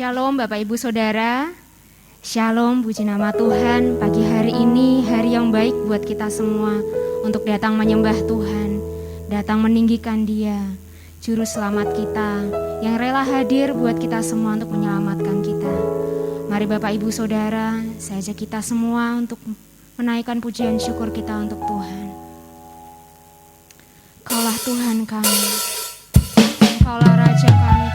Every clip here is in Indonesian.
Shalom Bapak Ibu Saudara, Shalom puji nama Tuhan. Pagi hari ini hari yang baik buat kita semua untuk datang menyembah Tuhan, datang meninggikan Dia, Juru Selamat kita yang rela hadir buat kita semua untuk menyelamatkan kita. Mari Bapak Ibu Saudara, saya ajak kita semua untuk menaikkan pujian syukur kita untuk Tuhan. Kaulah Tuhan kami, Kaulah Raja kami.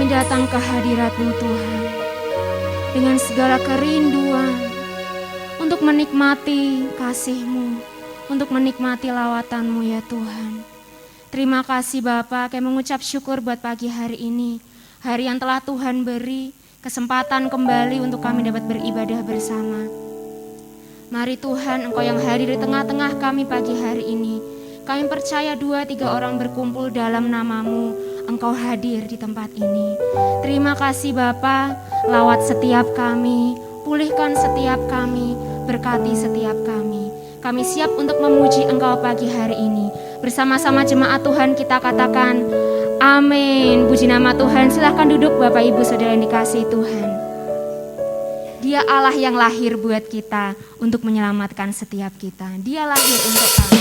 kami datang ke hadirat-Mu Tuhan dengan segala kerinduan untuk menikmati kasih-Mu, untuk menikmati lawatan-Mu ya Tuhan. Terima kasih Bapa, kami mengucap syukur buat pagi hari ini, hari yang telah Tuhan beri kesempatan kembali untuk kami dapat beribadah bersama. Mari Tuhan, Engkau yang hadir di tengah-tengah kami pagi hari ini. Kami percaya 2-3 orang berkumpul dalam nama-Mu, Engkau hadir di tempat ini. Terima kasih Bapa, lawat setiap kami, pulihkan setiap kami, berkati setiap kami. Kami siap untuk memuji Engkau pagi hari ini. Bersama-sama jemaat Tuhan kita katakan, amin. Puji nama Tuhan. Silahkan duduk Bapak Ibu Saudara yang dikasihi Tuhan. Dia Allah yang lahir buat kita untuk menyelamatkan setiap kita. Dia lahir untuk kami.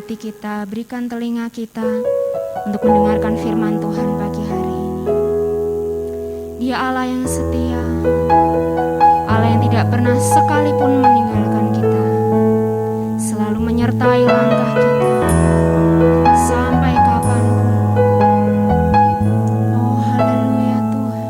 Kita berikan telinga kita untuk mendengarkan firman Tuhan pagi hari ini. Dia Allah yang setia, Allah yang tidak pernah sekalipun meninggalkan kita, selalu menyertai langkah kita sampai kapanpun. Oh haleluya Tuhan.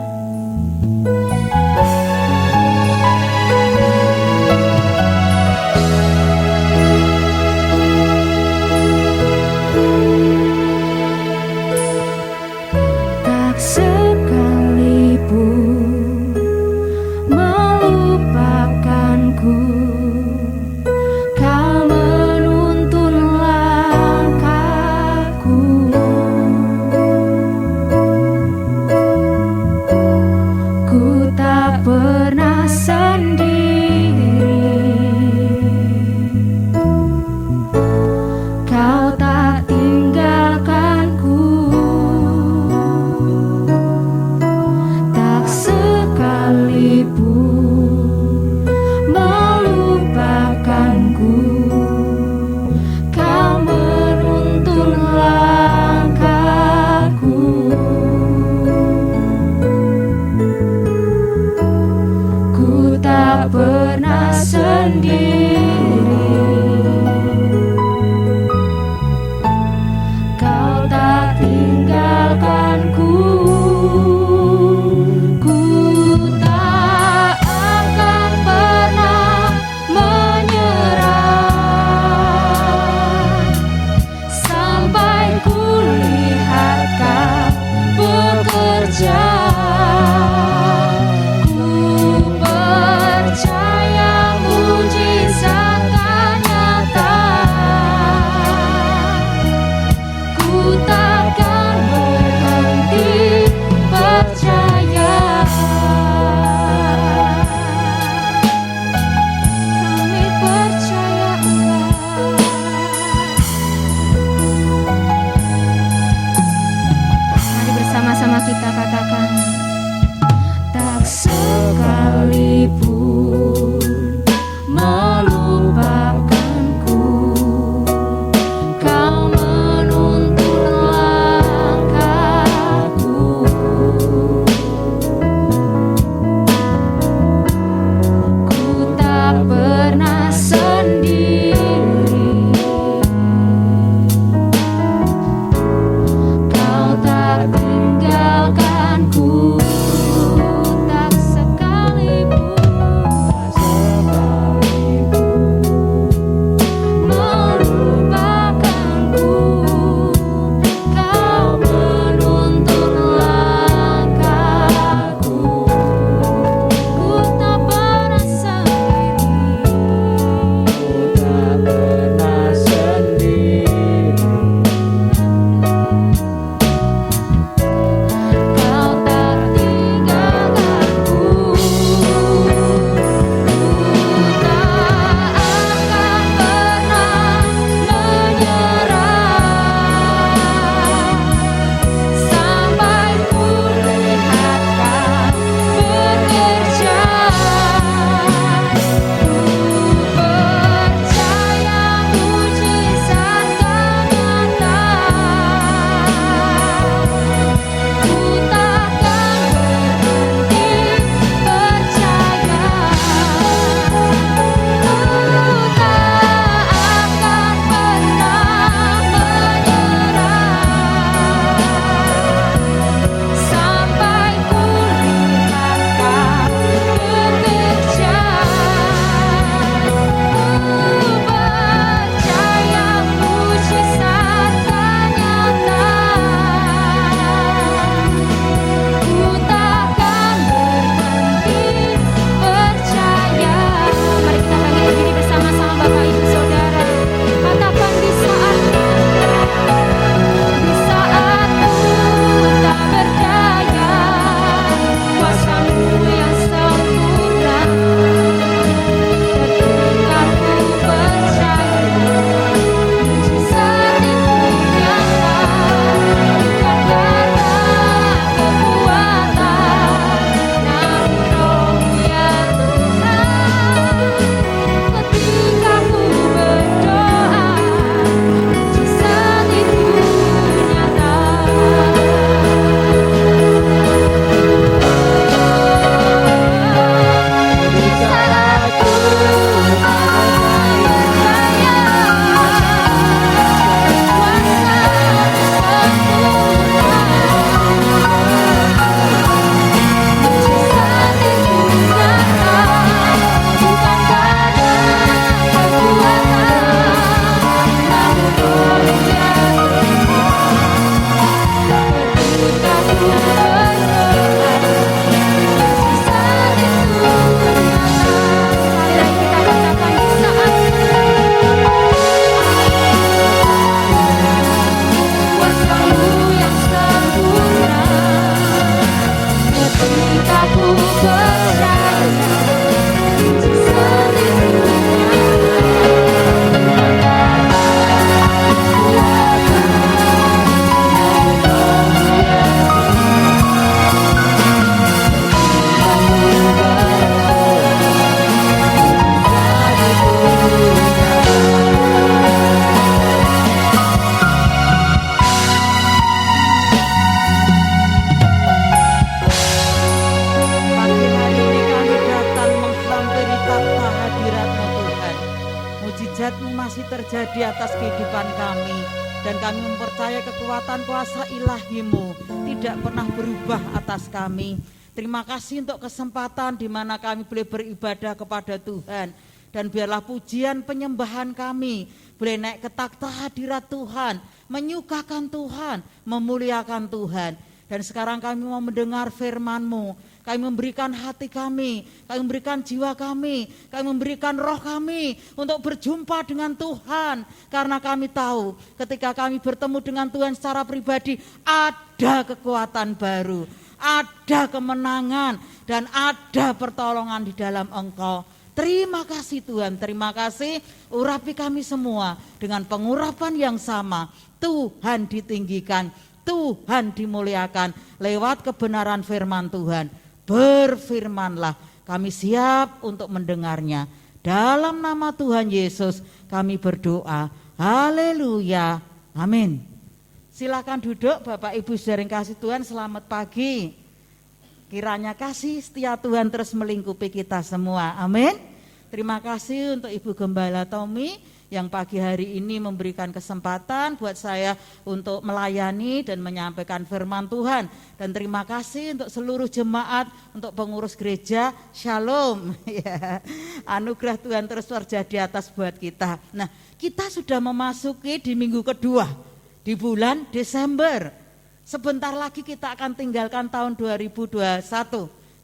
sendiri. Kau tak tinggalkanku. Ku tak akan pernah menyerah sampai ku lihat Kau bekerja. Kita katakan, tak sekalipun melupakanku, Kau menuntun langkahku. Ku tak pernah sendiri. Kau tak tinggalkanku, tak sekalipun. terjadi atas kehidupan kami. Dan kami mempercayai kekuatan kuasa ilahi-Mu tidak pernah berubah atas kami. Terima kasih untuk kesempatan di mana kami boleh beribadah kepada Tuhan. Dan biarlah pujian penyembahan kami boleh naik ke takhta hadirat Tuhan, menyukakan Tuhan, memuliakan Tuhan. Dan sekarang kami mau mendengar firman-Mu. Kami memberikan hati kami memberikan jiwa kami memberikan roh kami untuk berjumpa dengan Tuhan. Karena kami tahu ketika kami bertemu dengan Tuhan secara pribadi, ada kekuatan baru, ada kemenangan, dan ada pertolongan di dalam Engkau. Terima kasih Tuhan, terima kasih. Urapi kami semua dengan pengurapan yang sama. Tuhan ditinggikan, Tuhan dimuliakan lewat kebenaran firman Tuhan. Berfirmanlah, kami siap untuk mendengarnya. Dalam nama Tuhan Yesus kami berdoa. Haleluya, amin. Silakan duduk Bapak Ibu saudara yang kasih Tuhan, selamat pagi. Kiranya kasih setia Tuhan terus melingkupi kita semua, amin. Terima kasih untuk Ibu Gembala Tommy yang pagi hari ini memberikan kesempatan buat saya untuk melayani dan menyampaikan firman Tuhan. Dan terima kasih untuk seluruh jemaat, untuk pengurus gereja, shalom. Ya, anugerah Tuhan terus terjadi atas buat kita. Nah, kita sudah memasuki di minggu kedua, di bulan Desember. Sebentar lagi kita akan tinggalkan tahun 2021.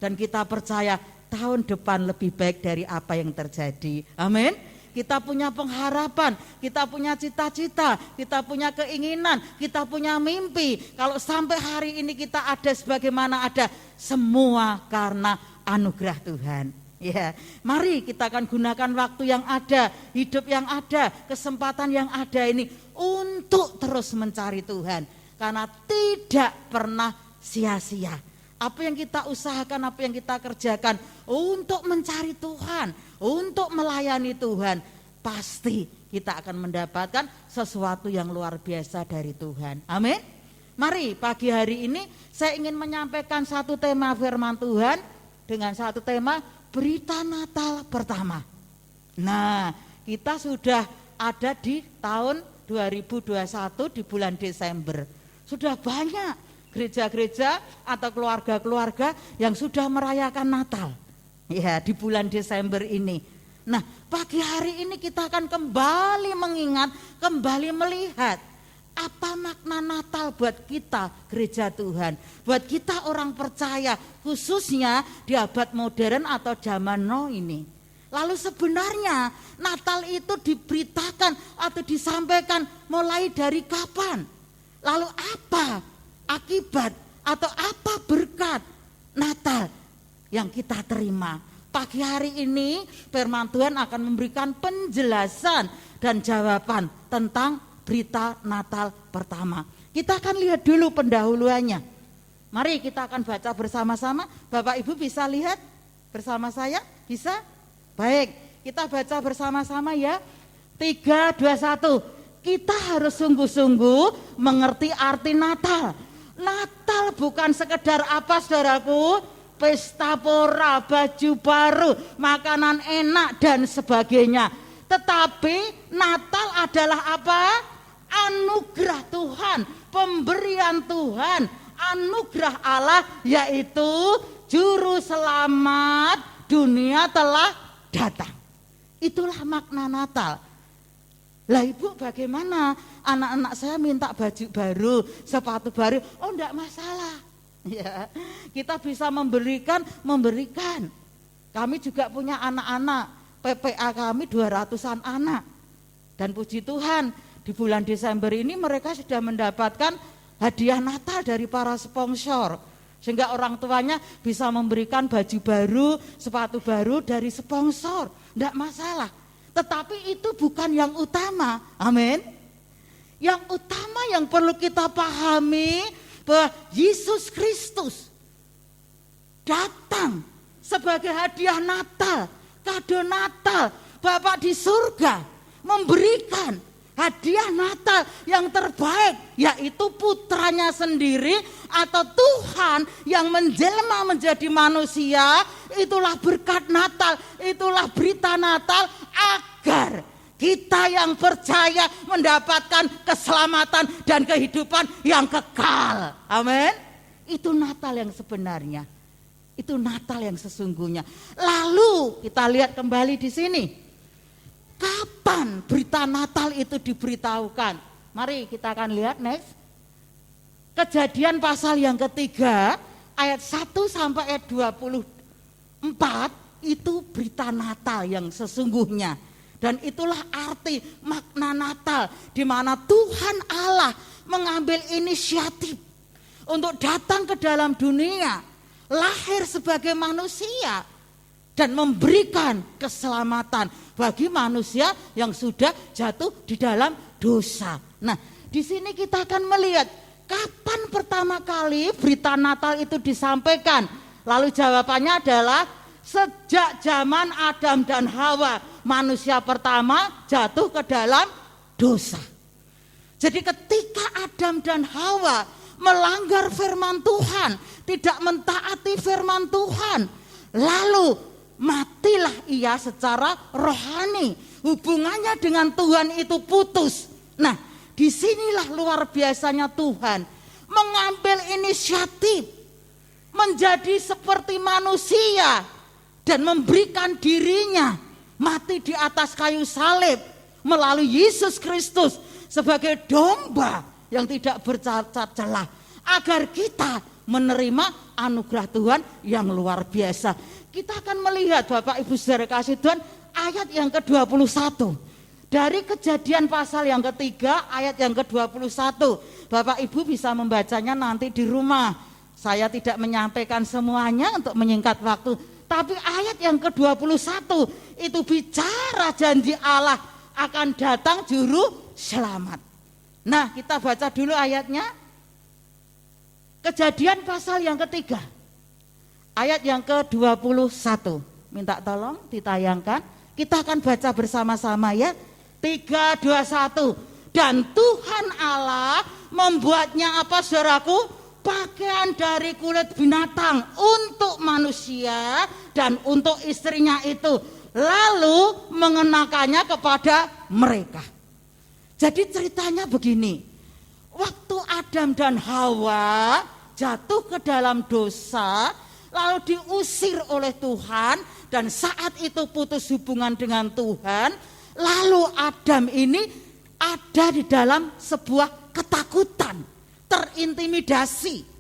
Dan kita percaya tahun depan lebih baik dari apa yang terjadi, amin. Kita punya pengharapan, kita punya cita-cita, kita punya keinginan, kita punya mimpi. Kalau sampai hari ini kita ada sebagaimana ada, semua karena anugerah Tuhan. Ya, mari kita akan gunakan waktu yang ada, hidup yang ada, kesempatan yang ada ini untuk terus mencari Tuhan. Karena tidak pernah sia-sia. Apa yang kita usahakan, apa yang kita kerjakan untuk mencari Tuhan, untuk melayani Tuhan, pasti kita akan mendapatkan sesuatu yang luar biasa dari Tuhan. Amin. Mari pagi hari ini saya ingin menyampaikan satu tema firman Tuhan dengan satu tema berita Natal pertama. Nah, kita sudah ada di tahun 2021 di bulan Desember. Sudah banyak gereja-gereja atau keluarga-keluarga yang sudah merayakan Natal ya di bulan Desember ini. Nah, pagi hari ini kita akan kembali mengingat, kembali melihat apa makna Natal buat kita gereja Tuhan, buat kita orang percaya, khususnya di abad modern atau zaman now ini. Lalu sebenarnya Natal itu diberitakan atau disampaikan mulai dari kapan? Lalu apa akibat atau apa berkat Natal yang kita terima? Pagi hari ini firman Tuhan akan memberikan penjelasan dan jawaban tentang berita Natal pertama. Kita akan lihat dulu pendahuluannya. Mari kita akan baca bersama-sama. Bapak Ibu bisa lihat bersama saya? Bisa? Baik, kita baca bersama-sama ya. 3, 2, 1. Kita harus sungguh-sungguh mengerti arti Natal. Natal bukan sekedar apa saudaraku? Pesta pora, baju baru, makanan enak dan sebagainya. Tetapi Natal adalah apa? Anugerah Tuhan, pemberian Tuhan, anugerah Allah, yaitu juru selamat dunia telah datang. Itulah makna Natal. Lah Ibu, bagaimana anak-anak saya minta baju baru, sepatu baru? Oh, enggak masalah. Ya, kita bisa memberikan. Kami juga punya anak-anak, PPA kami 200-an anak. Dan puji Tuhan, di bulan Desember ini mereka sudah mendapatkan hadiah Natal dari para sponsor. Sehingga orang tuanya bisa memberikan baju baru, sepatu baru dari sponsor. Enggak masalah. Tetapi itu bukan yang utama, amin. Yang utama yang perlu kita pahami bahwa Yesus Kristus datang sebagai hadiah Natal, kado Natal. Bapa di surga memberikan hadiah Natal yang terbaik, yaitu putranya sendiri atau Tuhan yang menjelma menjadi manusia. Itulah berkat Natal, itulah berita Natal agar kita yang percaya mendapatkan keselamatan dan kehidupan yang kekal. Amin. Itu Natal yang sebenarnya. Itu Natal yang sesungguhnya. Lalu kita lihat kembali di sini. Kapan berita Natal itu diberitahukan? Mari kita akan lihat next. Kejadian pasal yang ketiga ayat 1 sampai ayat 24 itu berita Natal yang sesungguhnya. Dan itulah arti makna Natal, di mana Tuhan Allah mengambil inisiatif untuk datang ke dalam dunia, lahir sebagai manusia dan memberikan keselamatan bagi manusia yang sudah jatuh di dalam dosa. Nah, di sini kita akan melihat kapan pertama kali berita Natal itu disampaikan. Lalu jawabannya adalah sejak zaman Adam dan Hawa, manusia pertama jatuh ke dalam dosa. Jadi ketika Adam dan Hawa melanggar firman Tuhan, tidak mentaati firman Tuhan, lalu matilah ia secara rohani. Hubungannya dengan Tuhan itu putus. Nah, disinilah luar biasanya Tuhan mengambil inisiatif menjadi seperti manusia dan memberikan dirinya mati di atas kayu salib melalui Yesus Kristus sebagai domba yang tidak bercacat celah, agar kita menerima anugerah Tuhan yang luar biasa. Kita akan melihat Bapak Ibu saudara kasih Tuhan ayat yang ke-21. Dari Kejadian pasal yang ketiga ayat yang ke-21. Bapak Ibu bisa membacanya nanti di rumah. Saya tidak menyampaikan semuanya untuk menyingkat waktu. Tapi ayat yang ke-21 itu bicara janji Allah akan datang juru selamat. Nah, kita baca dulu ayatnya. Kejadian pasal yang ketiga ayat yang ke-21. Minta tolong ditayangkan. Kita akan baca bersama-sama ya. 3, 2, 1. Dan Tuhan Allah membuatnya apa saudaraku? Pakaian dari kulit binatang untuk manusia dan untuk istrinya itu. Lalu mengenakannya kepada mereka. Jadi ceritanya begini. Waktu Adam dan Hawa jatuh ke dalam dosa, lalu diusir oleh Tuhan, dan saat itu putus hubungan dengan Tuhan, lalu Adam ini ada di dalam sebuah ketakutan, terintimidasi.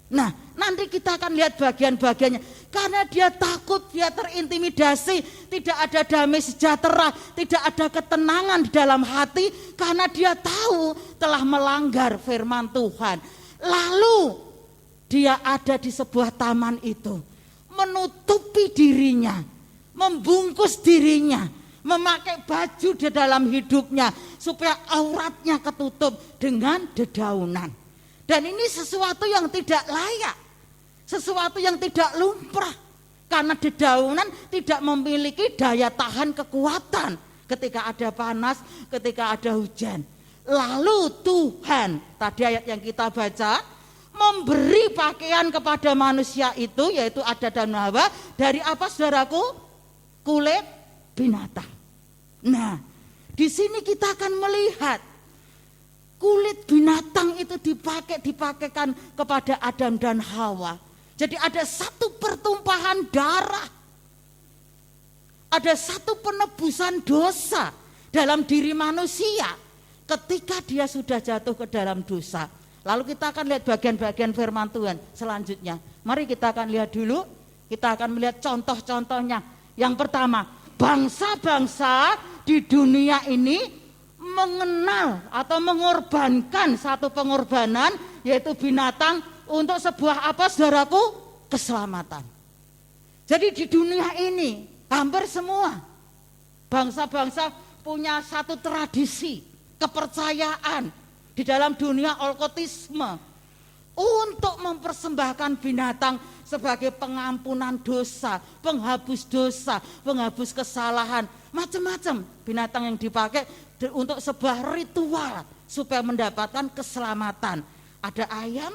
Nah, nanti kita akan lihat bagian-bagiannya. Karena dia takut, dia terintimidasi, tidak ada damai sejahtera, tidak ada ketenangan di dalam hati, karena dia tahu telah melanggar firman Tuhan. Lalu dia ada di sebuah taman itu, menutupi dirinya, membungkus dirinya, memakai baju di dalam hidupnya supaya auratnya ketutup dengan dedaunan. Dan ini sesuatu yang tidak layak, sesuatu yang tidak lumrah, karena dedaunan tidak memiliki daya tahan kekuatan ketika ada panas, ketika ada hujan. Lalu Tuhan, tadi ayat yang kita baca, memberi pakaian kepada manusia itu, yaitu Adam dan Hawa, dari apa saudaraku? Kulit binatang. Nah, di sini kita akan melihat kulit binatang itu dipakaikan kepada Adam dan Hawa. Jadi ada satu pertumpahan darah, ada satu penebusan dosa dalam diri manusia ketika dia sudah jatuh ke dalam dosa. Lalu kita akan lihat bagian-bagian firman Tuhan selanjutnya. Mari kita akan lihat dulu, kita akan melihat contoh-contohnya. Yang pertama, bangsa-bangsa di dunia ini mengenal atau mengorbankan satu pengorbanan, yaitu binatang, untuk sebuah apa saudaraku? Keselamatan. Jadi di dunia ini hampir semua bangsa-bangsa punya satu tradisi, kepercayaan di dalam dunia okkultisme untuk mempersembahkan binatang sebagai pengampunan dosa, penghapus dosa, penghapus kesalahan. Macam-macam binatang yang dipakai untuk sebuah ritual supaya mendapatkan keselamatan. Ada ayam,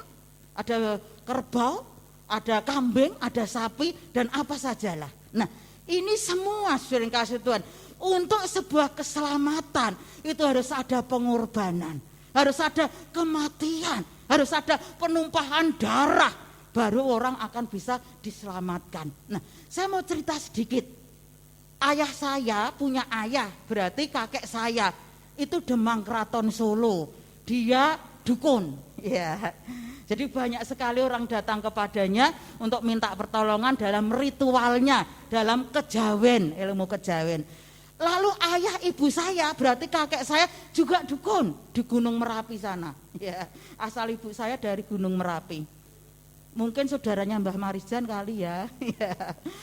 ada kerbau, ada kambing, ada sapi, dan apa sajalah. Nah, ini semua sering kasih Tuhan Untuk sebuah keselamatan itu harus ada pengorbanan, harus ada kematian, harus ada penumpahan darah, baru orang akan bisa diselamatkan. Nah, saya mau cerita sedikit. Ayah saya punya ayah, berarti kakek saya itu Demang Keraton Solo. Dia dukun, ya. Jadi banyak sekali orang datang kepadanya untuk minta pertolongan dalam ritualnya, dalam kejawen, ilmu kejawen. Lalu ayah ibu saya, berarti kakek saya juga dukun di Gunung Merapi sana. Ya, asal ibu saya dari Gunung Merapi. Mungkin saudaranya Mbah Marijan kali ya. Ya,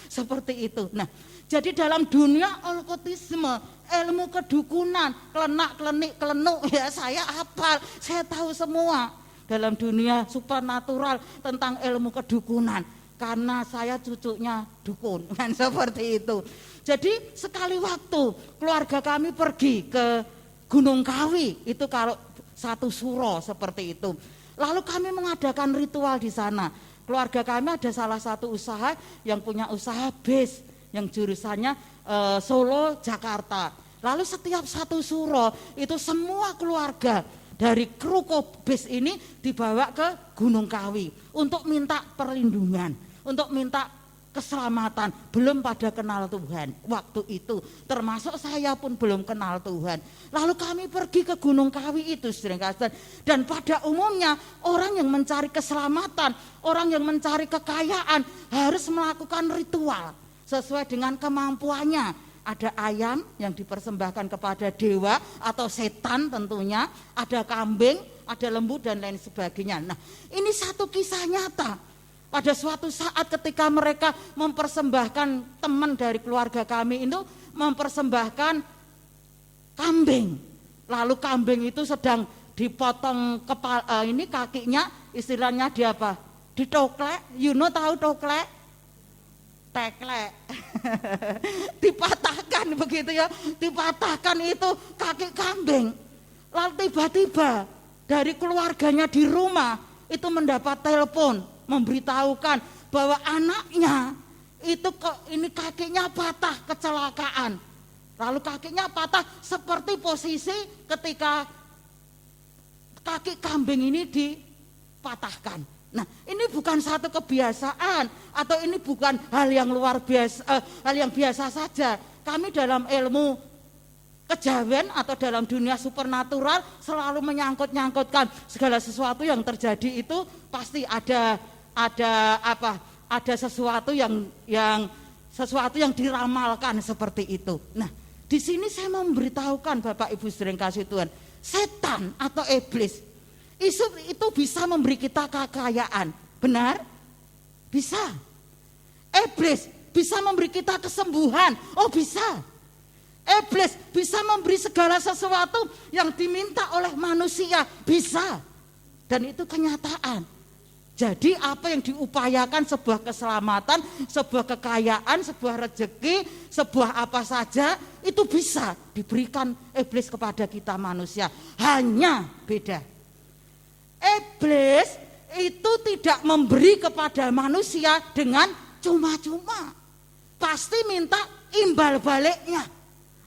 seperti itu. Nah, jadi dalam dunia okultisme, ilmu kedukunan, klenak-klenik, kelenuk, ya saya hafal, saya tahu semua. Dalam dunia supernatural tentang ilmu kedukunan, karena saya cucunya dukun, kan seperti itu. Jadi sekali waktu keluarga kami pergi ke Gunung Kawi, itu kalau satu suro seperti itu. Lalu kami mengadakan ritual di sana. Keluarga kami ada salah satu usaha yang punya usaha bis, yang jurusannya Solo Jakarta. Lalu setiap satu suro itu semua keluarga dari kru bis ini dibawa ke Gunung Kawi untuk minta perlindungan, untuk minta keselamatan. Belum pada kenal Tuhan waktu itu, termasuk saya pun belum kenal Tuhan. Lalu kami pergi ke Gunung Kawi itu, dan pada umumnya orang yang mencari keselamatan, orang yang mencari kekayaan harus melakukan ritual sesuai dengan kemampuannya. Ada ayam yang dipersembahkan kepada dewa atau setan tentunya, ada kambing, ada lembu dan lain sebagainya. Nah, ini satu kisah nyata. Pada suatu saat ketika mereka mempersembahkan, teman dari keluarga kami itu mempersembahkan kambing. Lalu kambing itu sedang dipotong kepala, ini kakinya istilahnya di apa? Ditoklek, tahu toklek? Teklek. Dipatahkan begitu ya, dipatahkan itu kaki kambing. Lalu tiba-tiba dari keluarganya di rumah itu mendapat telepon memberitahukan bahwa anaknya itu ini kakinya patah kecelakaan. Lalu kakinya patah seperti posisi ketika kaki kambing ini dipatahkan. Nah, ini bukan satu kebiasaan atau ini bukan hal yang luar biasa, hal yang biasa saja. Kami dalam ilmu kejawen atau dalam dunia supernatural selalu menyangkut-nyangkutkan segala sesuatu yang terjadi itu pasti ada sesuatu yang diramalkan seperti itu. Nah, di sini saya mau memberitahukan Bapak Ibu sering kasih Tuhan, setan atau iblis itu bisa memberi kita kekayaan, benar? Bisa. Iblis bisa memberi kita kesembuhan, oh bisa. Iblis bisa memberi segala sesuatu yang diminta oleh manusia, bisa. Dan itu kenyataan. Jadi apa yang diupayakan, sebuah keselamatan, sebuah kekayaan, sebuah rezeki, sebuah apa saja, itu bisa diberikan iblis kepada kita manusia. Hanya beda. Iblis itu tidak memberi kepada manusia dengan cuma-cuma. Pasti minta imbal baliknya.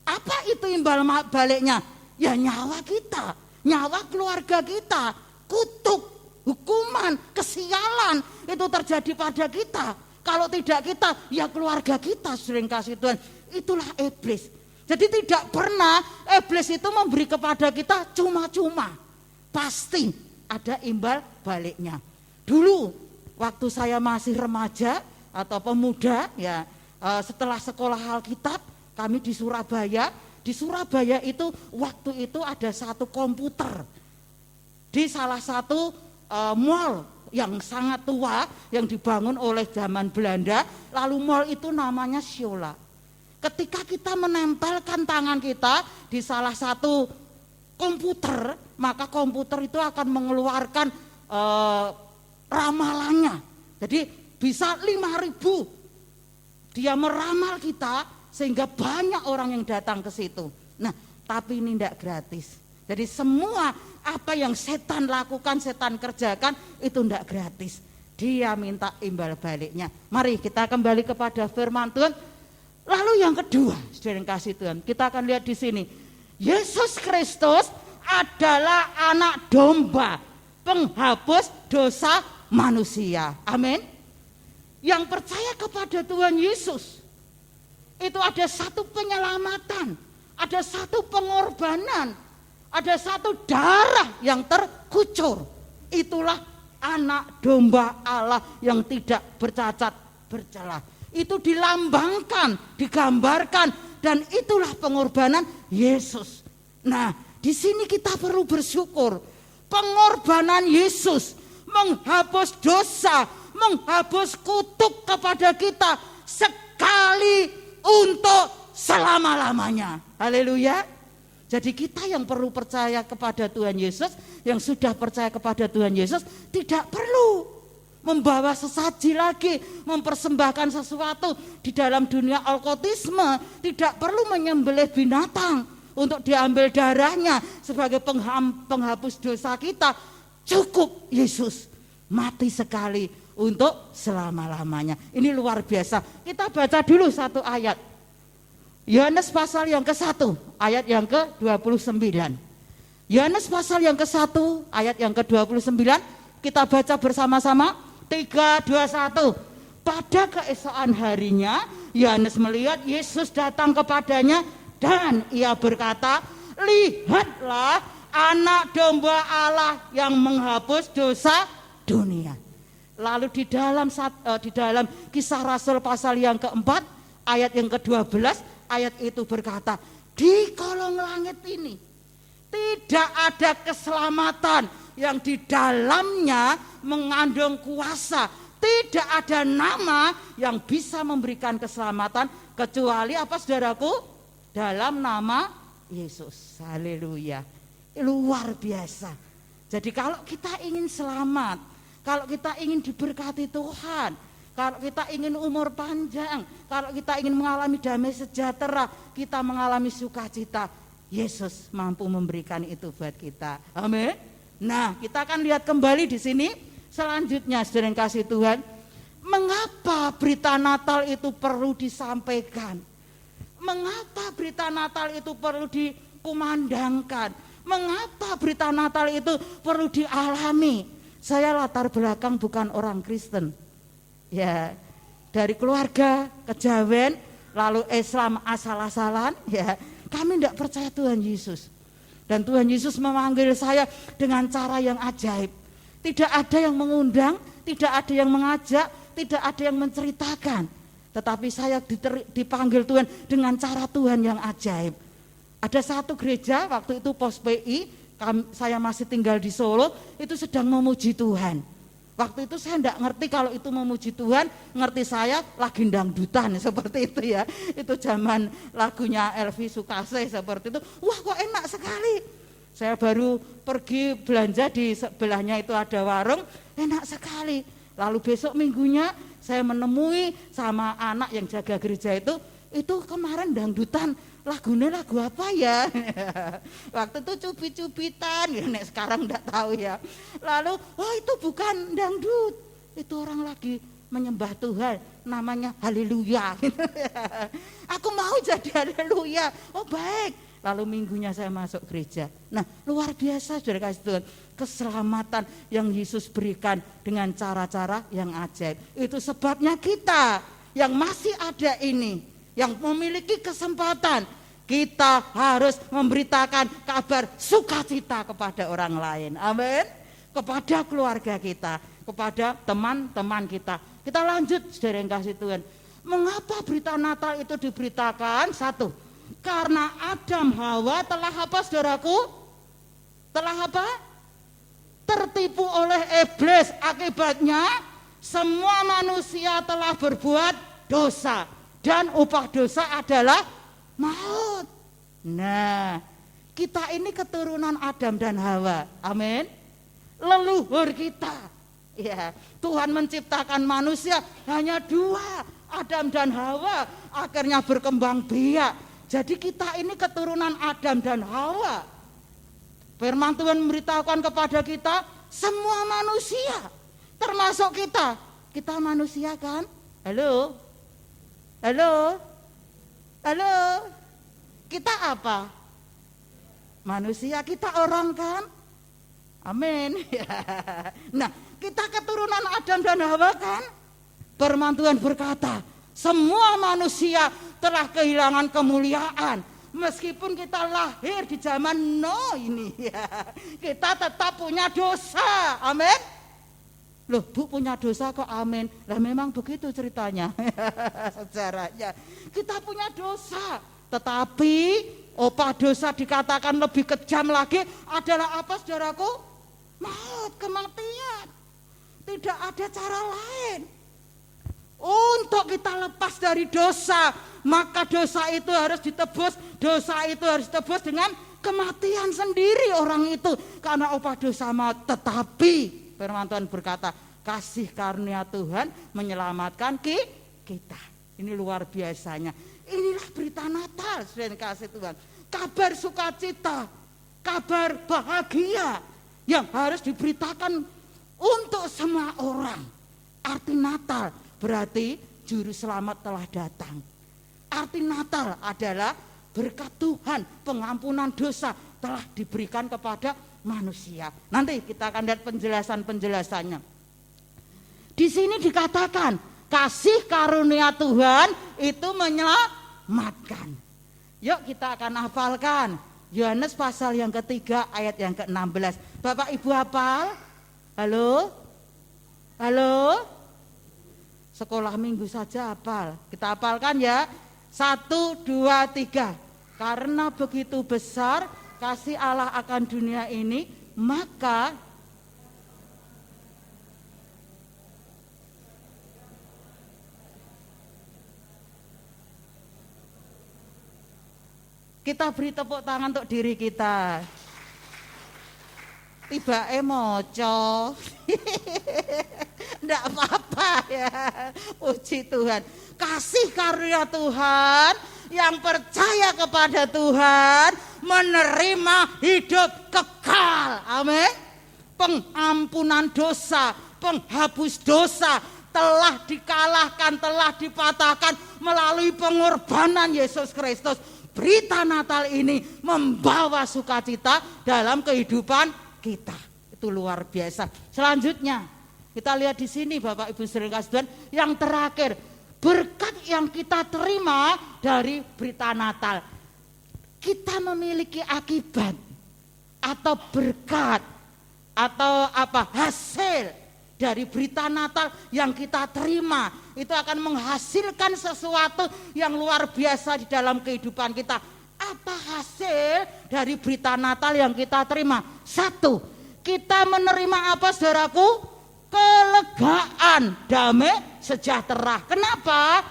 Apa itu imbal baliknya? Ya nyawa kita, nyawa keluarga kita, kutuk, hukuman, kesialan itu terjadi pada kita. Kalau tidak kita, ya keluarga kita sering kasih Tuhan. Itulah iblis. Jadi tidak pernah iblis itu memberi kepada kita cuma-cuma. Pasti ada imbal baliknya. Dulu waktu saya masih remaja atau pemuda ya, setelah sekolah Alkitab kami di Surabaya. Di Surabaya itu waktu itu ada satu komputer di salah satu mall yang sangat tua yang dibangun oleh zaman Belanda. Lalu mall itu namanya Siola. Ketika kita menempelkan tangan kita di salah satu komputer, maka komputer itu akan mengeluarkan ramalannya. Jadi bisa 5.000 dia meramal kita sehingga banyak orang yang datang ke situ. Nah, tapi ini tidak gratis. Jadi semua apa yang setan lakukan, setan kerjakan itu tidak gratis. Dia minta imbal baliknya. Mari kita kembali kepada firman Tuhan. Lalu yang kedua, saudara yang kasih Tuhan, kita akan lihat di sini. Yesus Kristus adalah anak domba, penghapus dosa manusia. Amin. Yang percaya kepada Tuhan Yesus, itu ada satu penyelamatan, ada satu pengorbanan, ada satu darah yang terkucur. Itulah anak domba Allah yang tidak bercacat bercelah. Itu dilambangkan, digambarkan, dan itulah pengorbanan Yesus. Nah, di sini kita perlu bersyukur. Pengorbanan Yesus menghapus dosa, menghapus kutuk kepada kita sekali untuk selama-lamanya. Haleluya. Jadi kita yang perlu percaya kepada Tuhan Yesus, yang sudah percaya kepada Tuhan Yesus, tidak perlu membawa sesaji lagi, mempersembahkan sesuatu di dalam dunia alkotisme. Tidak perlu menyembelih binatang untuk diambil darahnya sebagai penghapus dosa kita. Cukup Yesus mati sekali untuk selama-lamanya. Ini luar biasa. Kita baca dulu satu ayat. Yohanes pasal yang ke-1 ayat yang ke-29. Yohanes pasal yang ke-1 ayat yang ke-29, kita baca bersama-sama. 3, 2, 1. Pada keesokan harinya Yohanes melihat Yesus datang kepadanya dan ia berkata, lihatlah anak domba Allah yang menghapus dosa dunia. Lalu di dalam Kisah Rasul pasal yang keempat ayat yang ke-12, ayat itu berkata, di kolong langit ini tidak ada keselamatan yang di dalamnya mengandung kuasa. Tidak ada nama yang bisa memberikan keselamatan kecuali apa, saudaraku? Dalam nama Yesus. Haleluya. Luar biasa. Jadi kalau kita ingin selamat, kalau kita ingin diberkati Tuhan, kalau kita ingin umur panjang, kalau kita ingin mengalami damai sejahtera, kita mengalami sukacita, Yesus mampu memberikan itu buat kita. Amin. Nah, kita akan lihat kembali di sini selanjutnya, saudara yang kasih Tuhan. Mengapa berita Natal itu perlu disampaikan? Mengapa berita Natal itu perlu dikumandangkan? Mengapa berita Natal itu perlu dialami? Saya latar belakang bukan orang Kristen. Ya, dari keluarga kejawen, lalu Islam asal-asalan, ya. Kami tidak percaya Tuhan Yesus. Dan Tuhan Yesus memanggil saya dengan cara yang ajaib. Tidak ada yang mengundang, tidak ada yang mengajak, tidak ada yang menceritakan. Tetapi saya dipanggil Tuhan dengan cara Tuhan yang ajaib. Ada satu gereja waktu itu pos PI, saya masih tinggal di Solo, itu sedang memuji Tuhan. Waktu itu saya tidak ngerti kalau itu memuji Tuhan, ngerti saya lagi dangdutan seperti itu ya. Itu zaman lagunya Elvi Sukasih seperti itu. Wah, kok enak sekali. Saya baru pergi belanja, di sebelahnya itu ada warung, enak sekali. Lalu besok minggunya saya menemui sama anak yang jaga gereja itu kemarin dangdutan. Lagunya lagu apa ya? Waktu itu cubit-cubitan, ya, sekarang enggak tahu ya. Lalu, oh itu bukan dangdut, itu orang lagi menyembah Tuhan, namanya haleluya. Aku mau jadi haleluya. Oh baik. Lalu minggunya saya masuk gereja. Nah, luar biasa saudara kasih Tuhan, keselamatan yang Yesus berikan dengan cara-cara yang ajaib. Itu sebabnya kita yang masih ada ini, yang memiliki kesempatan, kita harus memberitakan kabar sukacita kepada orang lain. Amin. Kepada keluarga kita, kepada teman-teman kita. Kita lanjut, saudara yang kasih Tuhan. Mengapa berita Natal itu diberitakan? Satu, karena Adam Hawa telah apa, saudaraku? Telah apa? Tertipu oleh iblis. Akibatnya semua manusia telah berbuat dosa. Dan upah dosa adalah maut. Nah, kita ini keturunan Adam dan Hawa. Amin. Leluhur kita. Ya, Tuhan menciptakan manusia hanya dua, Adam dan Hawa. Akhirnya berkembang biak. Jadi kita ini keturunan Adam dan Hawa. Firman Tuhan memberitahukan kepada kita, semua manusia, termasuk kita. Kita manusia kan? Halo? Halo? Halo, kita apa? Manusia, kita orang kan? Amin. Nah, kita keturunan Adam dan Hawa kan? Firman Tuhan berkata, semua manusia telah kehilangan kemuliaan. Meskipun kita lahir di zaman Nuh ini, kita tetap punya dosa. Amin. Loh, Bu punya dosa kok? Amin. Lah memang begitu ceritanya. Sejarahnya. Kita punya dosa. Tetapi upah dosa dikatakan lebih kejam lagi adalah apa, saudaraku? Maut, kematian. Tidak ada cara lain untuk kita lepas dari dosa. Maka dosa itu harus ditebus. Dosa itu harus ditebus dengan kematian sendiri orang itu. Karena upah dosa maut. Tetapi firman Tuhan berkata, kasih karunia Tuhan menyelamatkan kita. Ini luar biasanya. Inilah berita Natal, saudara kasih Tuhan. Kabar sukacita, kabar bahagia yang harus diberitakan untuk semua orang. Arti Natal berarti juru selamat telah datang. Arti Natal adalah berkat Tuhan, pengampunan dosa telah diberikan kepada manusia. Nanti kita akan lihat penjelasan-penjelasannya. Di sini dikatakan kasih karunia Tuhan itu menyelamatkan. Yuk kita akan hafalkan Yohanes pasal yang ketiga ayat yang ke-16. Bapak Ibu hafal? Halo? Halo? Sekolah minggu saja hafal. Kita hafalkan ya. 1, 2, 3. Karena begitu besar kasih Allah akan dunia ini, maka kita beri tepuk tangan untuk diri kita. Tiba moco. Enggak apa-apa ya. Puji Tuhan. Kasih karunia Tuhan yang percaya kepada Tuhan menerima hidup kekal. Amin. Pengampunan dosa, penghapus dosa telah dikalahkan, telah dipatahkan melalui pengorbanan Yesus Kristus. Berita Natal ini membawa sukacita dalam kehidupan kita. Itu luar biasa. Selanjutnya kita lihat di sini Bapak Ibu saudara kasih Tuhan, yang terakhir, berkat yang kita terima dari berita Natal. Kita memiliki akibat atau berkat atau hasil dari berita Natal yang kita terima. Itu akan menghasilkan sesuatu yang luar biasa di dalam kehidupan kita. Apa hasil dari berita Natal yang kita terima? 1, kita menerima apa saudaraku? Kelegaan, damai, sejahtera. Kenapa?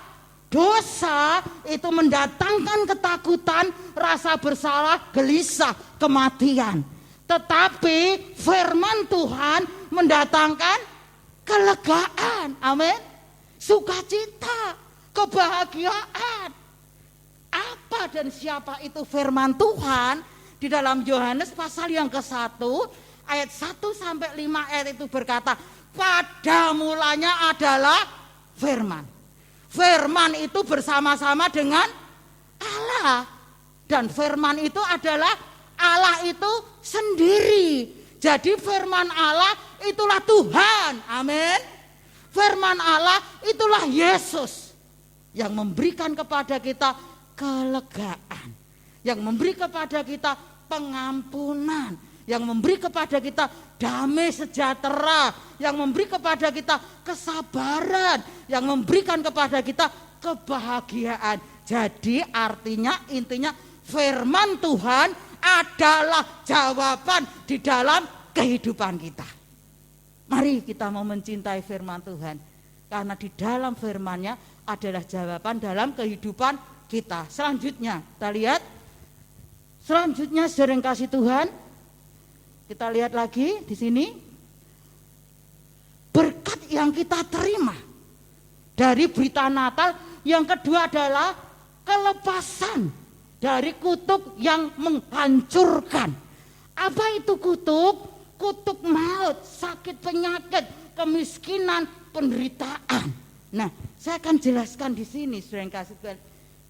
Dosa itu mendatangkan ketakutan, rasa bersalah, gelisah, kematian. Tetapi firman Tuhan mendatangkan kelegaan, amin, sukacita, kebahagiaan. Apa dan siapa itu firman Tuhan? Di dalam Yohanes pasal yang ke-1 ayat 1 sampai 5 ayat itu berkata, pada mulanya adalah firman. Firman itu bersama-sama dengan Allah. Dan firman itu adalah Allah itu sendiri. Jadi firman Allah itulah Tuhan. Amin. Firman Allah itulah Yesus yang memberikan kepada kita kelegaan, yang memberi kepada kita pengampunan, yang memberi kepada kita damai sejahtera, yang memberi kepada kita kesabaran, yang memberikan kepada kita kebahagiaan. Jadi artinya, intinya firman Tuhan adalah jawaban di dalam kehidupan kita. Mari kita mau mencintai firman Tuhan, karena di dalam firman-Nya adalah jawaban dalam kehidupan kita. Selanjutnya kita lihat, selanjutnya saudara yang kasih Tuhan, kita lihat lagi di sini berkat yang kita terima dari berita Natal. Yang kedua adalah kelepasan dari kutuk yang menghancurkan. Apa itu kutuk? Kutuk maut, sakit penyakit, kemiskinan, penderitaan. Nah, saya akan jelaskan di sini, saudara yang kasih Tuhan.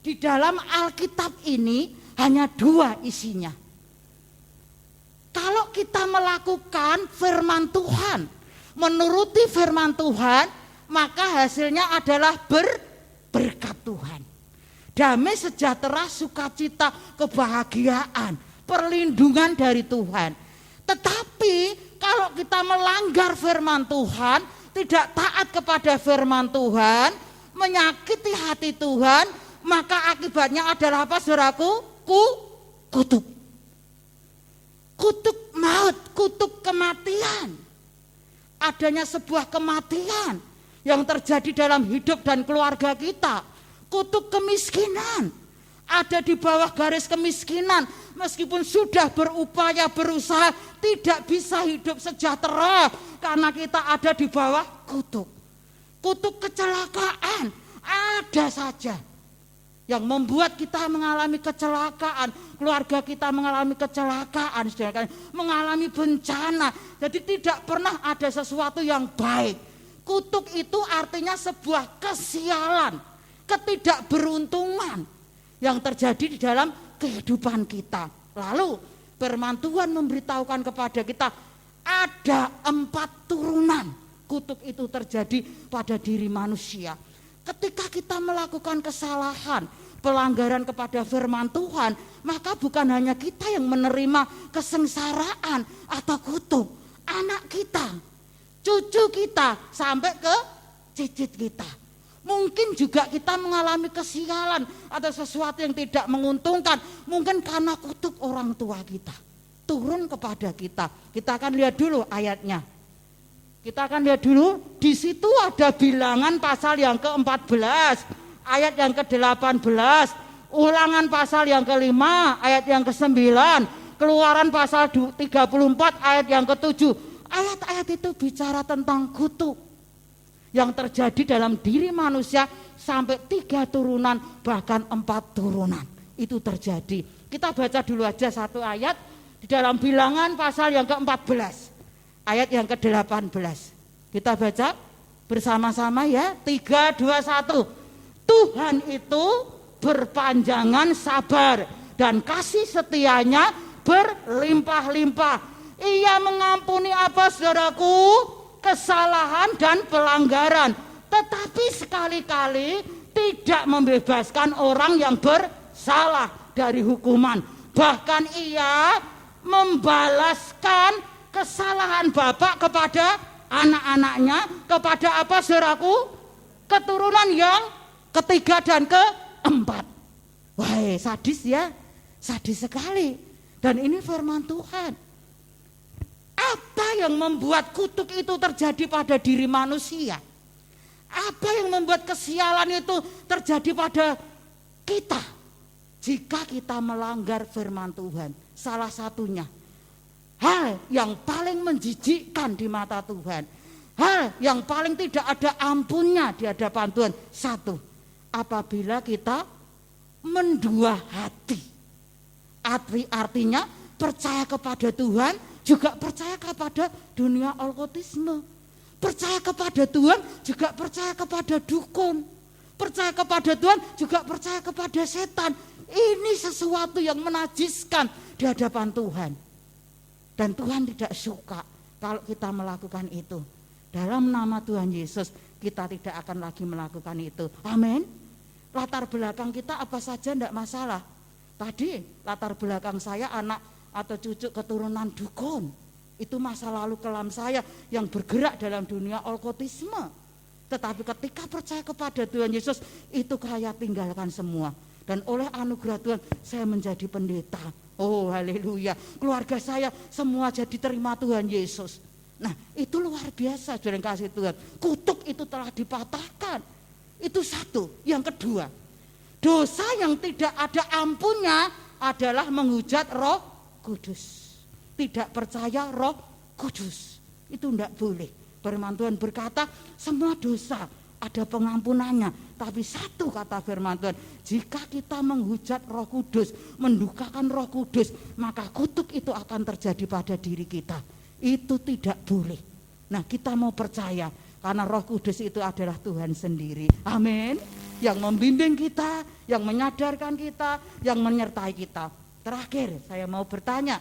Di dalam Alkitab ini hanya 2 isinya. Kalau kita melakukan firman Tuhan, menuruti firman Tuhan, maka hasilnya adalah berkat Tuhan. Damai, sejahtera, sukacita, kebahagiaan, perlindungan dari Tuhan. Tetapi kalau kita melanggar firman Tuhan, tidak taat kepada firman Tuhan, menyakiti hati Tuhan, maka akibatnya adalah apa, saudaraku? Kutuk. Kutuk maut, kutuk kematian. Adanya sebuah kematian yang terjadi dalam hidup dan keluarga kita. Kutuk kemiskinan, ada di bawah garis kemiskinan, meskipun sudah berupaya, berusaha, tidak bisa hidup sejahtera karena kita ada di bawah kutuk. Kutuk kecelakaan ada saja yang membuat kita mengalami kecelakaan, keluarga kita mengalami kecelakaan, mengalami bencana. Jadi tidak pernah ada sesuatu yang baik. Kutuk itu artinya sebuah kesialan, ketidakberuntungan yang terjadi di dalam kehidupan kita. Lalu firman Tuhan memberitahukan kepada kita ada 4 turunan kutuk itu terjadi pada diri manusia. Ketika kita melakukan kesalahan, pelanggaran kepada firman Tuhan, maka bukan hanya kita yang menerima kesengsaraan atau kutuk, anak kita, cucu kita, sampai ke cicit kita. Mungkin juga kita mengalami kesialan atau sesuatu yang tidak menguntungkan, mungkin karena kutuk orang tua kita turun kepada kita. Kita akan lihat dulu ayatnya. Kita akan lihat dulu, di situ ada Bilangan pasal yang ke-14, ayat yang ke-18, Ulangan pasal yang ke-5, ayat yang ke-9, Keluaran pasal 34, ayat yang ke-7. Ayat-ayat itu bicara tentang kutuk yang terjadi dalam diri manusia sampai 3 turunan, bahkan 4 turunan. Itu terjadi. Kita baca dulu aja satu ayat di dalam Bilangan pasal yang ke-14. Ayat yang ke-18. Kita baca bersama-sama ya. 3, 2, 1. Tuhan itu berpanjangan sabar dan kasih setianya berlimpah-limpah. Ia mengampuni apa, saudaraku? Kesalahan dan pelanggaran. Tetapi sekali-kali tidak membebaskan orang yang bersalah dari hukuman. Bahkan ia membalaskan kesalahan bapak kepada anak-anaknya, kepada apa, saudaraku? Keturunan yang ketiga dan keempat. Wah, sadis ya, sadis sekali. Dan ini firman Tuhan. Apa yang membuat kutuk itu terjadi pada diri manusia? Apa yang membuat kesialan itu terjadi pada kita? Jika kita melanggar firman Tuhan, salah satunya hal yang paling menjijikkan di mata Tuhan, hal yang paling tidak ada ampunnya di hadapan Tuhan. 1, apabila kita mendua hati. Artinya percaya kepada Tuhan, juga percaya kepada dunia okkultisme. Percaya kepada Tuhan, juga percaya kepada dukun. Percaya kepada Tuhan, juga percaya kepada setan. Ini sesuatu yang menajiskan di hadapan Tuhan. Dan Tuhan tidak suka kalau kita melakukan itu. Dalam nama Tuhan Yesus, kita tidak akan lagi melakukan itu. Amin. Latar belakang kita apa saja tidak masalah. Tadi latar belakang saya anak atau cucu keturunan dukun. Itu masa lalu kelam saya yang bergerak dalam dunia okkultisme. Tetapi ketika percaya kepada Tuhan Yesus, itu saya tinggalkan semua. Dan oleh anugerah Tuhan, saya menjadi pendeta. Oh, haleluya. Keluarga saya semua jadi terima Tuhan Yesus. Nah, itu luar biasa, saudara yang kasih Tuhan. Kutuk itu telah dipatahkan. Itu 1. Yang kedua, dosa yang tidak ada ampunnya adalah menghujat Roh Kudus. Tidak percaya Roh Kudus. Itu tidak boleh. Firman Tuhan berkata, semua dosa ada pengampunannya. Tapi 1 kata firman Tuhan, jika kita menghujat Roh Kudus, mendukakan Roh Kudus, maka kutuk itu akan terjadi pada diri kita. Itu tidak boleh. Nah, kita mau percaya Karena Roh Kudus itu adalah Tuhan sendiri. Amin. Yang membimbing kita, yang menyadarkan kita, yang menyertai kita. Terakhir saya mau bertanya,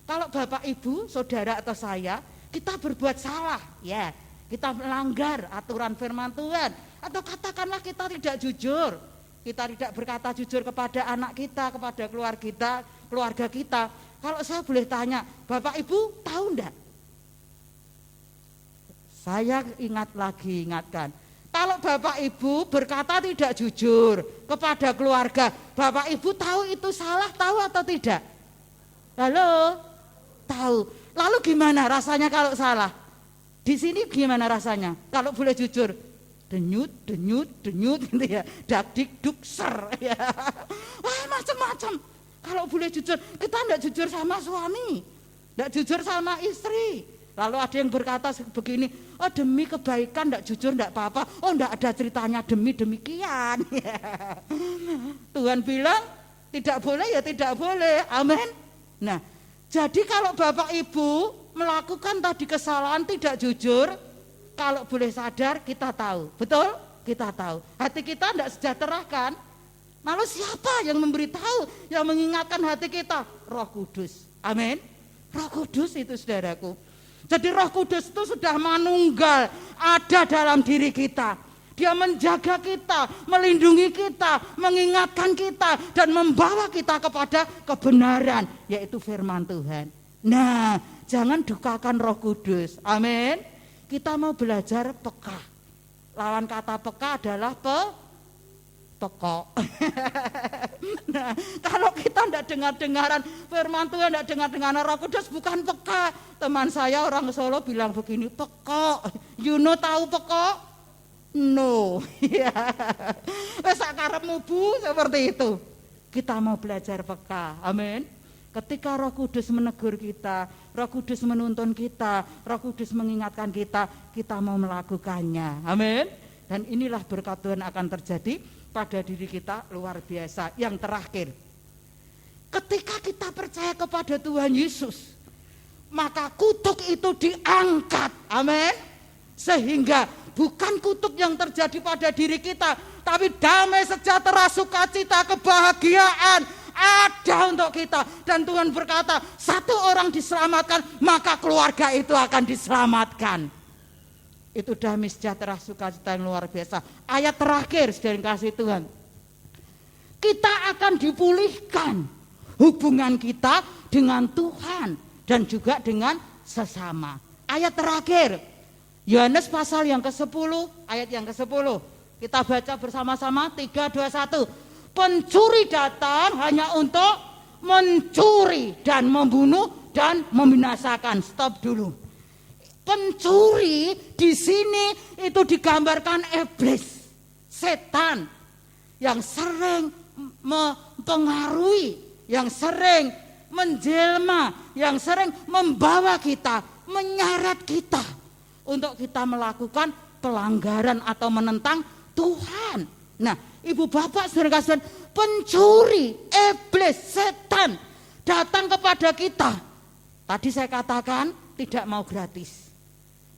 kalau Bapak Ibu, Saudara atau saya, kita berbuat salah, ya, kita melanggar aturan firman Tuhan, atau katakanlah kita tidak jujur, kita tidak berkata jujur kepada anak kita, kepada keluarga kita. Kalau saya boleh tanya, Bapak Ibu tahu enggak? Saya ingatkan, kalau Bapak Ibu berkata tidak jujur kepada keluarga, Bapak Ibu tahu itu salah, tahu atau tidak? Halo? Tahu. Lalu gimana rasanya kalau salah? Di sini gimana rasanya? Kalau boleh jujur, denyut gitu ya, dak dik duk ser ya. Wah, macam-macam. Kalau boleh jujur, kita enggak jujur sama suami, enggak jujur sama istri. Lalu ada yang berkata begini, oh demi kebaikan enggak jujur enggak apa-apa. Oh enggak ada ceritanya demikian. Tuhan bilang tidak boleh ya tidak boleh. Amin. Nah, jadi kalau Bapak Ibu melakukan tadi kesalahan tidak jujur, kalau boleh sadar kita tahu. Betul? Kita tahu. Hati kita enggak sejahtera kan? Lalu siapa yang memberitahu, yang mengingatkan hati kita? Roh Kudus. Amin. Roh Kudus itu saudaraku. Jadi Roh Kudus itu sudah manunggal ada dalam diri kita. Dia menjaga kita, melindungi kita, mengingatkan kita, dan membawa kita kepada kebenaran, yaitu firman Tuhan. Nah, jangan dukakan Roh Kudus. Amin. Kita mau belajar peka. Lawan kata peka adalah pekok. Nah, kalau kita tidak dengar-dengaran firman Tuhan, tidak dengar-dengaran Roh Kudus, bukan peka. Teman saya orang Solo bilang begini, pekok. You know tahu pekok? No. Ya. Wes sakarepmu Bu, seperti itu. Kita mau belajar peka. Amin. Ketika Roh Kudus menegur kita, Roh Kudus menuntun kita, Roh Kudus mengingatkan kita, kita mau melakukannya. Amin. Dan inilah berkat Tuhan akan terjadi pada diri kita luar biasa. Yang terakhir, ketika kita percaya kepada Tuhan Yesus, maka kutuk itu diangkat. Amin. Sehingga bukan kutuk yang terjadi pada diri kita, tapi damai, sejahtera, sukacita, kebahagiaan ada untuk kita. Dan Tuhan berkata, satu orang diselamatkan, maka keluarga itu akan diselamatkan. Itu damai, sejahtera, sukacita yang luar biasa. Ayat terakhir, saudara yang kasih Tuhan, kita akan dipulihkan hubungan kita dengan Tuhan dan juga dengan sesama. Ayat terakhir, Yohanes pasal yang ke-10, ayat yang ke-10. Kita baca bersama-sama, 3, 2, 1. Pencuri datang hanya untuk mencuri dan membunuh dan membinasakan. Stop dulu. Pencuri di sini itu digambarkan iblis, setan yang sering mempengaruhi, yang sering menjelma, yang sering membawa kita, menyeret kita untuk kita melakukan pelanggaran atau menentang Tuhan. Nah, Ibu Bapak saudara kasih, pencuri, iblis, setan datang kepada kita. Tadi saya katakan tidak mau gratis.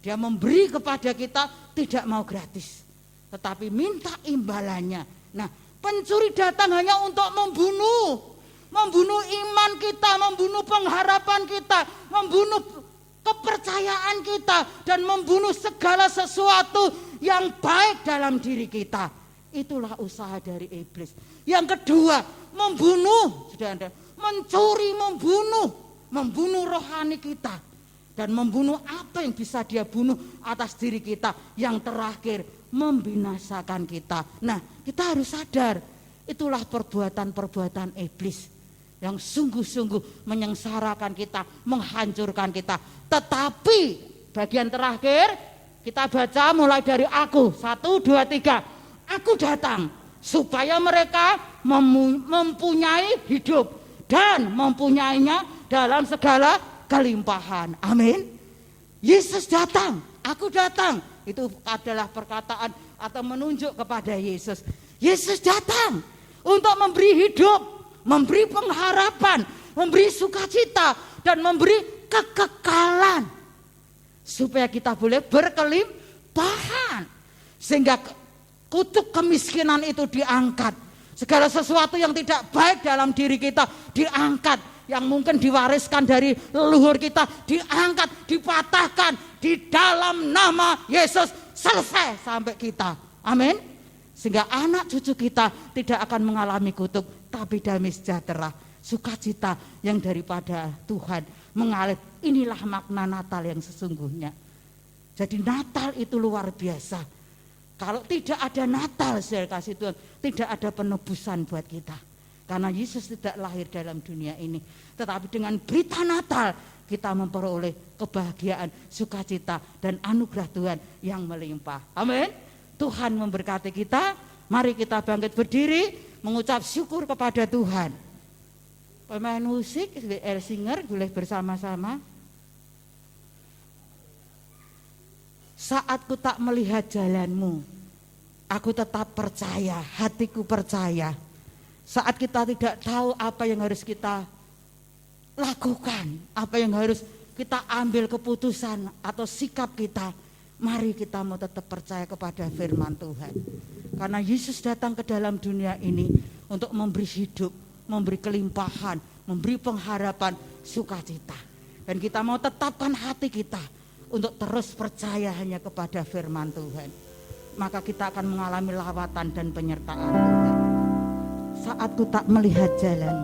Dia memberi kepada kita tidak mau gratis, tetapi minta imbalannya. Nah, pencuri datang hanya untuk membunuh iman kita, membunuh pengharapan kita, membunuh kepercayaan kita, dan membunuh segala sesuatu yang baik dalam diri kita. Itulah usaha dari iblis. Yang kedua, membunuh, mencuri, membunuh rohani kita, dan membunuh apa yang bisa dia bunuh atas diri kita. Yang terakhir, membinasakan kita. Nah, kita harus sadar, itulah perbuatan-perbuatan iblis yang sungguh-sungguh menyengsarakan kita, menghancurkan kita. Tetapi bagian terakhir kita baca mulai dari aku, 1, 2, 3. Aku datang supaya mereka mempunyai hidup dan mempunyainya dalam segala kelimpahan. Amin. Yesus datang, aku datang. Itu adalah perkataan atau menunjuk kepada Yesus. Yesus datang untuk memberi hidup, memberi pengharapan, memberi sukacita, dan memberi kekekalan, supaya kita boleh Tahan. Sehingga kutuk kemiskinan itu diangkat. Segala sesuatu yang tidak baik dalam diri kita diangkat. Yang mungkin diwariskan dari leluhur kita diangkat, dipatahkan di dalam nama Yesus. Selesai sampai kita. Amin. Sehingga anak cucu kita tidak akan mengalami kutuk, tapi damai sejahtera, sukacita yang daripada Tuhan mengalir. Inilah makna Natal yang sesungguhnya. Jadi Natal itu luar biasa. Kalau tidak ada Natal, saya kasih Tuhan, tidak ada penebusan buat kita. Karena Yesus tidak lahir dalam dunia ini. Tetapi dengan berita Natal kita memperoleh kebahagiaan, sukacita, dan anugerah Tuhan yang melimpah. Amin. Tuhan memberkati kita. Mari kita bangkit berdiri mengucap syukur kepada Tuhan. Pemain musik, air singer boleh bersama-sama. Saat ku tak melihat jalanmu, aku tetap percaya, hatiku percaya. Saat kita tidak tahu apa yang harus kita lakukan, apa yang harus kita ambil keputusan atau sikap kita, mari kita mau tetap percaya kepada firman Tuhan. Karena Yesus datang ke dalam dunia ini untuk memberi hidup, memberi kelimpahan, memberi pengharapan, sukacita. Dan kita mau tetapkan hati kita untuk terus percaya hanya kepada firman Tuhan. Maka kita akan mengalami lawatan dan penyertaan Tuhan. Saat ku tak melihat jalan.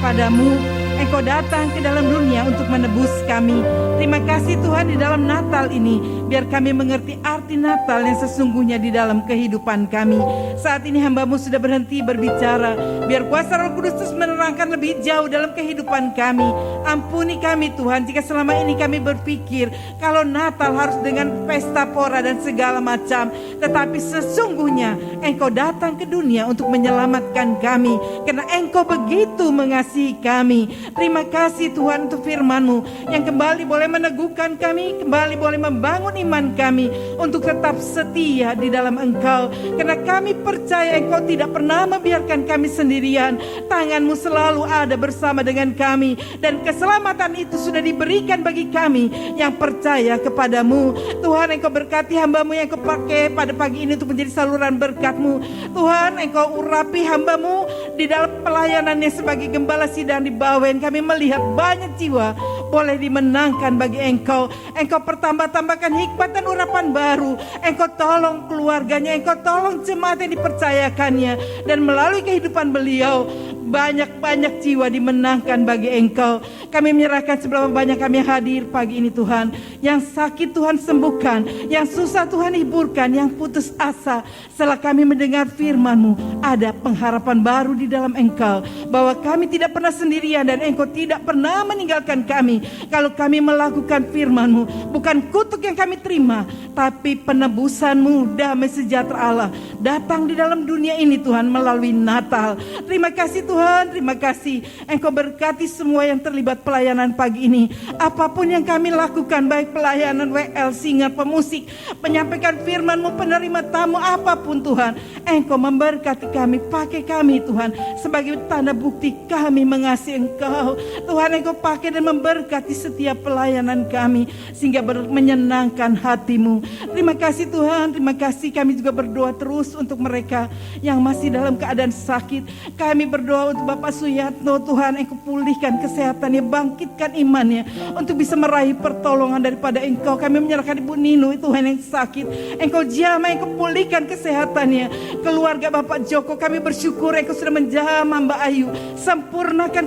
kepadamu. Engkau datang ke dalam dunia untuk menebus kami. Terima kasih Tuhan di dalam Natal ini, biar kami mengerti arti Natal yang sesungguhnya di dalam kehidupan kami. Saat ini hamba-Mu sudah berhenti berbicara, biar kuasa Roh Kudus terus menerangkan lebih jauh dalam kehidupan kami. Ampuni kami Tuhan, jika selama ini kami berpikir kalau Natal harus dengan pesta pora dan segala macam. Tetapi sesungguhnya Engkau datang ke dunia untuk menyelamatkan kami, karena Engkau begitu mengasihi kami. Terima kasih Tuhan untuk firman-Mu yang kembali boleh meneguhkan kami, kembali boleh membangun iman kami untuk tetap setia di dalam Engkau. Karena kami percaya Engkau tidak pernah membiarkan kami sendirian. Tangan-Mu selalu ada bersama dengan kami, dan keselamatan itu sudah diberikan bagi kami yang percaya kepadamu. Tuhan, Engkau berkati hamba-Mu yang Engkau pakai pada pagi ini untuk menjadi saluran berkat-Mu. Tuhan, Engkau urapi hamba-Mu di dalam pelayanannya sebagai gembala sidang di Bawen. Kami melihat banyak jiwa boleh dimenangkan bagi Engkau. Engkau pertambah-tambahkan hikmat dan urapan baru. Engkau tolong keluarganya, Engkau tolong jemaat yang dipercayakannya, dan melalui kehidupan beliau banyak-banyak jiwa dimenangkan bagi Engkau. Kami menyerahkan seberapa banyak kami hadir pagi ini Tuhan. Yang sakit Tuhan sembuhkan, yang susah Tuhan hiburkan, yang putus asa. Setelah kami mendengar firman-Mu, ada pengharapan baru di dalam Engkau, bahwa kami tidak pernah sendirian dan Engkau tidak pernah meninggalkan kami. Kalau kami melakukan firman-Mu, bukan kutuk yang kami terima, tapi penebusan-Mu, damai sejahtera Allah datang di dalam dunia ini Tuhan melalui Natal. Terima kasih Tuhan, terima kasih. Engkau berkati semua yang terlibat pelayanan pagi ini. Apapun yang kami lakukan, baik pelayanan WL, singer, pemusik, menyampaikan firman-Mu, penerima tamu, apapun Tuhan, Engkau memberkati kami, pakai kami Tuhan sebagai tanda bukti kami mengasihi Engkau. Tuhan, Engkau pakai dan memberkati setiap pelayanan kami sehingga menyenangkan hati-Mu. Terima kasih Tuhan, terima kasih. Kami juga berdoa terus untuk mereka yang masih dalam keadaan sakit. Kami berdoa untuk Bapak Suyatno, Tuhan, Engkau pulihkan kesehatannya, bangkitkan imannya untuk bisa meraih pertolongan daripada Engkau. Kami menyerahkan Ibu Nino, Tuhan, yang sakit, Engkau jamah, Engkau pulihkan kesehatannya. Keluarga Bapak Joko, kami bersyukur Engkau sudah menjamah Mbak Ayu, sempurnakan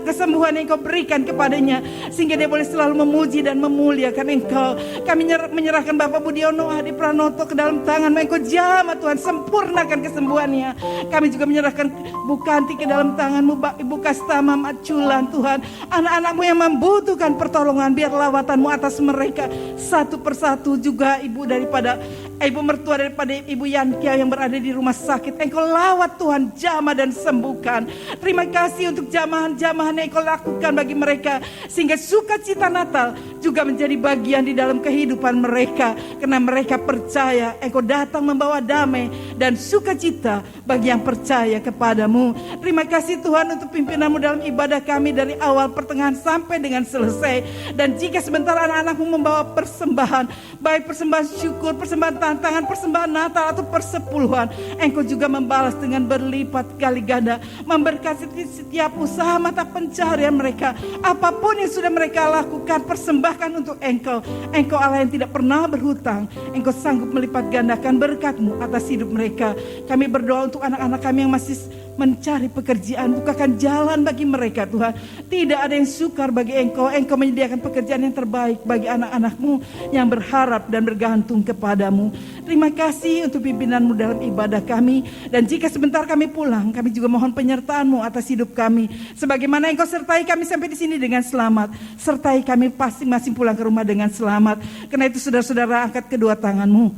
kesembuhan yang Engkau berikan kepadanya sehingga dia boleh selalu memuji dan memuliakan Engkau. Kami menyerahkan Bapak Budiono Hadi Pranoto ke dalam tangan-Mu, Engkau jamah Tuhan, sempurnakan kesembuhannya. Kami juga menyerahkan Bu Kanti ke dalam tangan-Mu, Ibu Kastama Maculan, Tuhan, anak-anak-Mu yang membutuhkan pertolongan, biar lawatan-Mu atas mereka satu persatu. Juga ibu daripada ibu mertua daripada Ibu Yankia yang berada di rumah sakit, Engkau lawat Tuhan, jamah dan sembuhkan. Terima kasih untuk jamahan-jamahan yang Engkau lakukan bagi mereka sehingga sukacita Natal juga menjadi bagian di dalam kehidupan mereka, karena mereka percaya Engkau datang membawa damai dan sukacita bagi yang percaya kepadamu. Terima kasih Tuhan untuk pimpinan-Mu dalam ibadah kami dari awal, pertengahan sampai dengan selesai. Dan jika sebentar anak-anak-Mu membawa persembahan, baik persembahan syukur, persembahan tantangan, persembahan Natal atau persepuluhan, Engkau juga membalas dengan berlipat kali ganda, memberkati setiap usaha mata pencaharian mereka. Apapun yang sudah mereka lakukan, persembahkan untuk Engkau. Engkau Allah yang tidak pernah berhutang. Engkau sanggup melipat gandakan berkat-Mu atas hidup mereka. Kami berdoa untuk anak-anak kami yang masih mencari pekerjaan, bukakan jalan bagi mereka Tuhan. Tidak ada yang sukar bagi Engkau. Engkau menyediakan pekerjaan yang terbaik bagi anak-anak-Mu yang berharap dan bergantung kepadamu. Terima kasih untuk pimpinan-Mu dalam ibadah kami. Dan jika sebentar kami pulang, kami juga mohon penyertaan-Mu atas hidup kami. Sebagaimana Engkau sertai kami sampai di sini dengan selamat, sertai kami masing-masing pulang ke rumah dengan selamat. Karena itu saudara-saudara, angkat kedua tangan-Mu.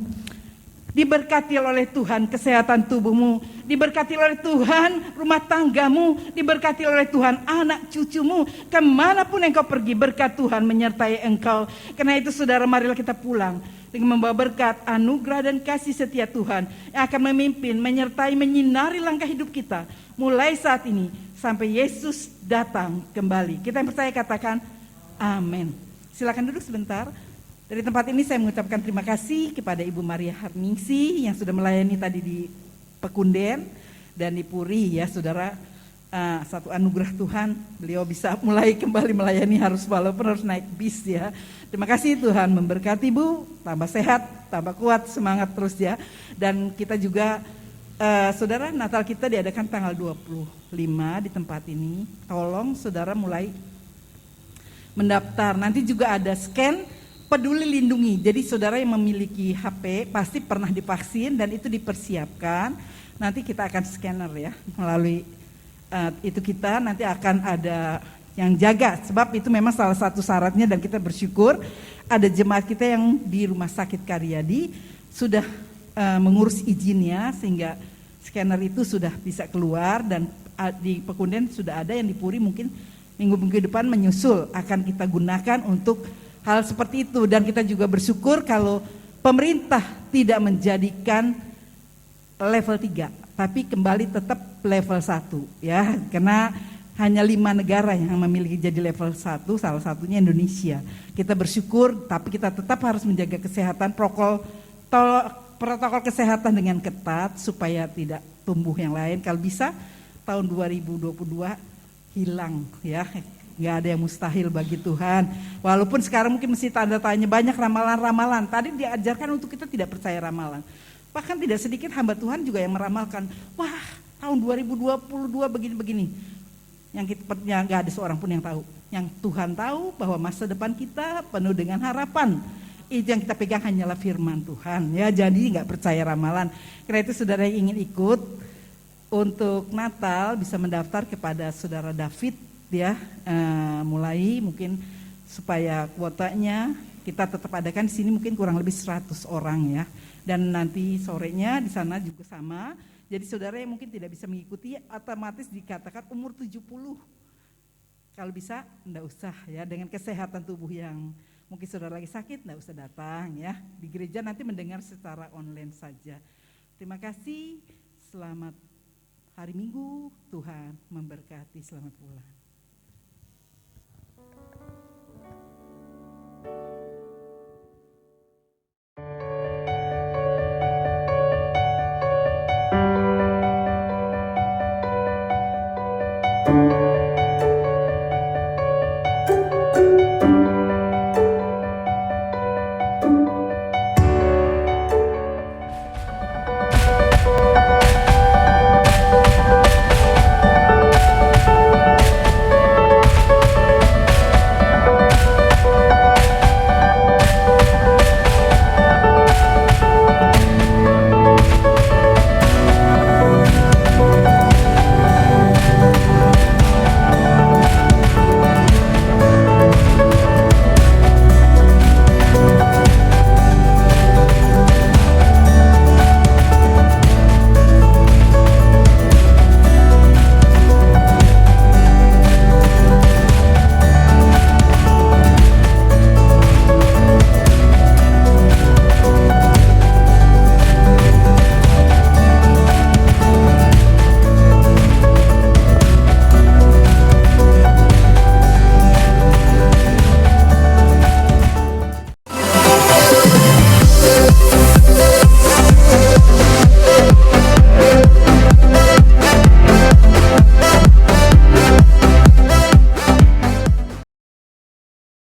Diberkati oleh Tuhan kesehatan tubuhmu, diberkati oleh Tuhan rumah tanggamu, diberkati oleh Tuhan anak cucumu. Kemanapun engkau pergi, berkat Tuhan menyertai engkau. Karena itu saudara, marilah kita pulang dengan membawa berkat, anugerah dan kasih setia Tuhan yang akan memimpin, menyertai, menyinari langkah hidup kita mulai saat ini sampai Yesus datang kembali. Kita yang percaya katakan amin. Silakan duduk sebentar. Dari tempat ini saya mengucapkan terima kasih kepada Ibu Maria Harningsi yang sudah melayani tadi di Pekunden dan di Puri ya saudara. Satu anugerah Tuhan, beliau bisa mulai kembali melayani walaupun harus naik bis ya. Terima kasih Tuhan memberkati Bu, tambah sehat, tambah kuat, semangat terus ya. Dan kita juga saudara, Natal kita diadakan tanggal 20 5 di tempat ini, tolong saudara mulai mendaftar. Nanti juga ada scan Peduli Lindungi. Jadi saudara yang memiliki HP pasti pernah divaksin dan itu dipersiapkan. Nanti kita akan scanner ya, melalui itu kita nanti akan ada yang jaga. Sebab itu memang salah satu syaratnya dan kita bersyukur ada jemaat kita yang di Rumah Sakit Karyadi sudah mengurus izinnya sehingga scanner itu sudah bisa keluar dan di Pekunden sudah ada, yang di Puri mungkin minggu-minggu depan menyusul akan kita gunakan untuk hal seperti itu. Dan kita juga bersyukur kalau pemerintah tidak menjadikan level 3 tapi kembali tetap level 1 ya, karena hanya 5 negara yang memiliki jadi level 1, salah satunya Indonesia. Kita bersyukur, tapi kita tetap harus menjaga kesehatan, protokol kesehatan dengan ketat supaya tidak tumbuh yang lain. Kalau bisa tahun 2022 hilang ya, nggak ada yang mustahil bagi Tuhan. Walaupun sekarang mungkin mesti tanda tanya, banyak ramalan-ramalan. Tadi diajarkan untuk kita tidak percaya ramalan. Bahkan tidak sedikit hamba Tuhan juga yang meramalkan, wah tahun 2022 begini-begini. Yang nggak ada seorang pun yang tahu. Yang Tuhan tahu bahwa masa depan kita penuh dengan harapan. Itu yang kita pegang hanyalah firman Tuhan ya. Jadi nggak percaya ramalan. Karena itu saudara yang ingin ikut untuk Natal bisa mendaftar kepada saudara David ya, mulai mungkin supaya kuotanya kita tetap adakan di sini mungkin kurang lebih 100 orang ya. Dan nanti sorenya di sana juga sama. Jadi saudara yang mungkin tidak bisa mengikuti otomatis dikatakan umur 70. Kalau bisa enggak usah ya, dengan kesehatan tubuh yang mungkin saudara lagi sakit enggak usah datang ya. Di gereja nanti mendengar secara online saja. Terima kasih. Selamat hari Minggu, Tuhan memberkati, selamat pulang.